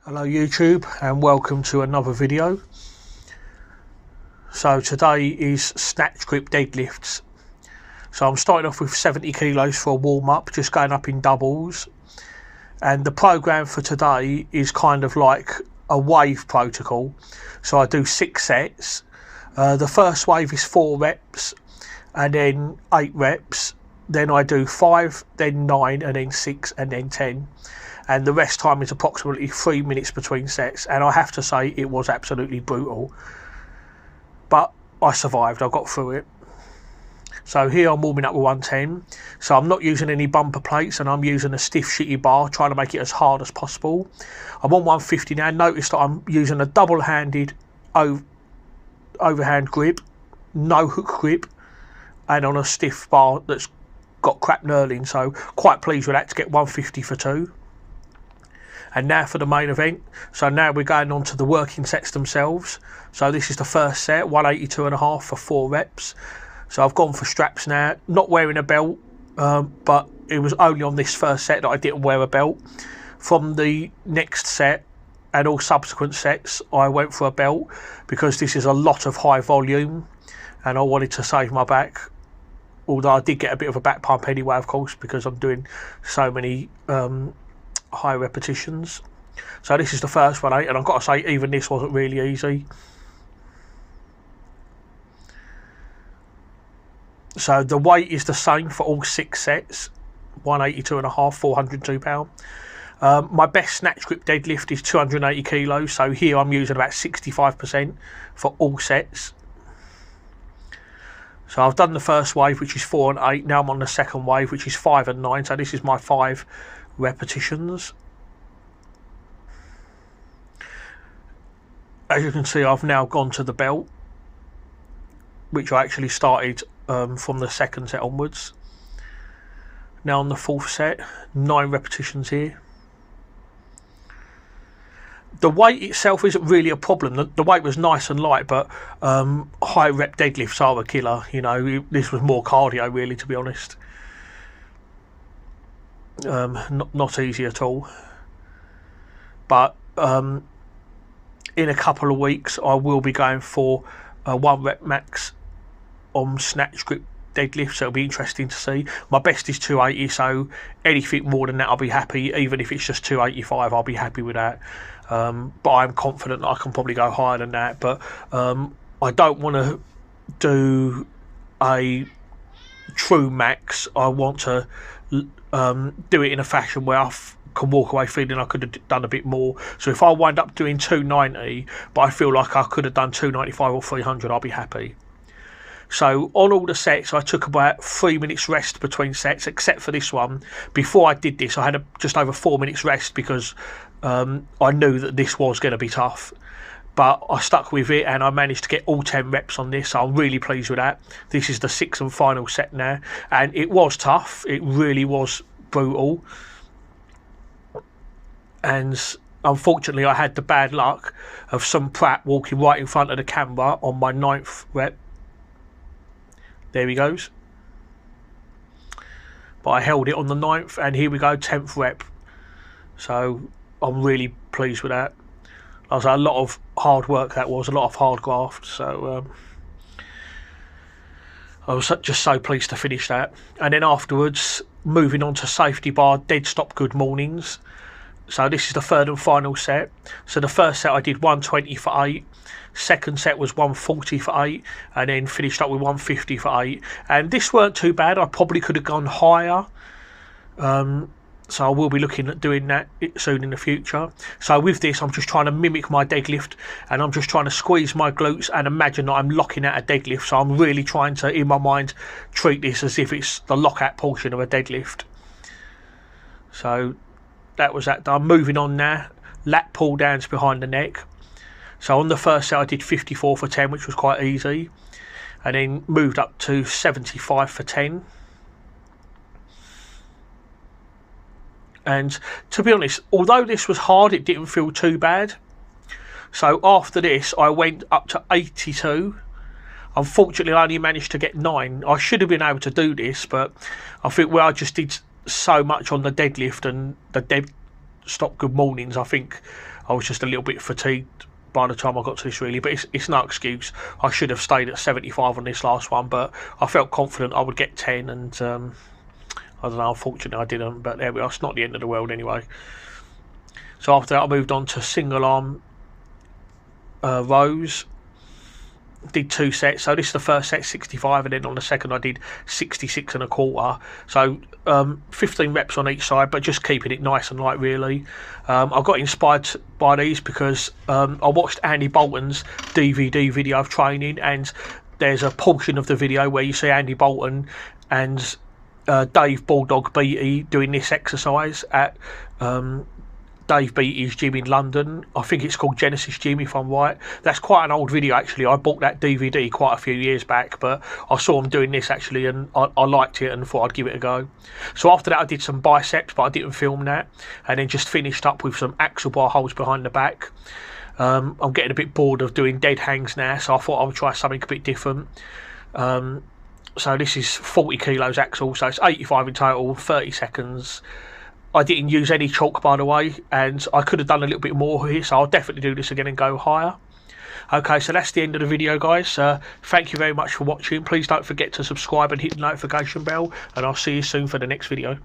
Hello YouTube and welcome to another video. So today is snatch grip deadlifts. So I'm starting off with 70 kilos for a warm up, just going up in doubles. And the program for today is kind of like a wave protocol. So I do 6 sets. The first wave is 4 reps and then 8 reps. Then I do 5, then 9 and then 6 and then 10. And the rest time is approximately 3 minutes between sets, and I have to say it was absolutely brutal, but I survived. I got through it. So here I'm warming up with 110, so I'm not using any bumper plates and I'm using a stiff shitty bar, trying to make it as hard as possible. I'm on 150 now. Notice that I'm using a double-handed overhand grip, no hook grip, and on a stiff bar that's got crap knurling, so quite pleased with that to get 150 for 2. And now for the main event. So now we're going on to the working sets themselves. So this is the first set, 182.5 for 4 reps. So I've gone for straps now, not wearing a belt, but it was only on this first set that I didn't wear a belt. From the next set and all subsequent sets, I went for a belt because this is a lot of high volume and I wanted to save my back. Although I did get a bit of a back pump anyway, of course, because I'm doing so many high repetitions. So this is the first one, and I've got to say even this wasn't really easy. So the weight is the same for all 6 sets, 182.5, 402 pound. My best snatch grip deadlift is 280 kilos, so here I'm using about 65% for all sets. So I've done the first wave, which is 4 and 8. Now I'm on the second wave, which is 5 and 9. So this is my 5 repetitions. As you can see, I've now gone to the belt, which I actually started from the second set onwards. Now on the 4th set, 9 repetitions here. The weight itself isn't really a problem. The weight was nice and light, but high rep deadlifts are a killer. You know, this was more cardio really, to be honest. Not easy at all. But in a couple of weeks, I will be going for a 1 rep max on snatch grip deadlift, so it'll be interesting to see. My best is 280, so anything more than that I'll be happy. Even if it's just 285, I'll be happy with that. But I'm confident that I can probably go higher than that. But I don't want to do a true max. I want to do it in a fashion where I can walk away feeling I could have done a bit more. So if I wind up doing 290, but I feel like I could have done 295 or 300, I'll be happy. So on all the sets, I took about 3 minutes rest between sets, except for this one. Before I did this, I had just over 4 minutes rest because I knew that this was going to be tough. But I stuck with it and I managed to get all 10 reps on this, so I'm really pleased with that. This is the 6th and final set now, and it was tough. It really was brutal. And unfortunately, I had the bad luck of some prat walking right in front of the camera on my 9th rep. There he goes. But I held it on the 9th, and here we go, 10th rep. So I'm really pleased with that. I was a lot of hard work, that was a lot of hard graft, so I was just so pleased to finish that. And then afterwards, moving on to safety bar dead stop good mornings. So this is the 3rd and final set. So the first set I did 120 for 8, second set was 140 for 8, and then finished up with 150 for 8. And this weren't too bad. I probably could have gone higher. So I will be looking at doing that soon in the future. So with this, I'm just trying to mimic my deadlift, and I'm just trying to squeeze my glutes and imagine that I'm locking out a deadlift. So I'm really trying to, in my mind, treat this as if it's the lockout portion of a deadlift. So that was that done. Moving on now, lat pull downs behind the neck. So on the first set I did 54 for 10, which was quite easy, and then moved up to 75 for 10. And to be honest, although this was hard, it didn't feel too bad. So after this, I went up to 82. Unfortunately, I only managed to get 9. I should have been able to do this, but I think I just did so much on the deadlift and the stop good mornings. I think I was just a little bit fatigued by the time I got to this, really, but it's no excuse. I should have stayed at 75 on this last one, but I felt confident I would get 10, and I don't know, unfortunately I didn't, but there we are. It's not the end of the world anyway. So after that I moved on to single arm rows. Did 2 sets. So this is the first set, 65, and then on the second I did 66 and a quarter. So 15 reps on each side, but just keeping it nice and light, really. I got inspired by these because I watched Andy Bolton's DVD video of training, and there's a portion of the video where you see Andy Bolton and Dave Bulldog Beatty doing this exercise at Dave Beatty's gym in London. I think it's called Genesis Gym, if I'm right. That's quite an old video, actually. I bought that DVD quite a few years back, but I saw him doing this, actually, and I liked it and thought I'd give it a go. So after that I did some biceps, but I didn't film that, and then just finished up with some axle bar holds behind the back. I'm getting a bit bored of doing dead hangs now, so I thought I would try something a bit different. So this is 40 kilos axle, so it's 85 in total, 30 seconds. I didn't use any chalk, by the way, and I could have done a little bit more here, so I'll definitely do this again and go higher. Okay, so that's the end of the video, guys. Thank you very much for watching. Please don't forget to subscribe and hit the notification bell, and I'll see you soon for the next video.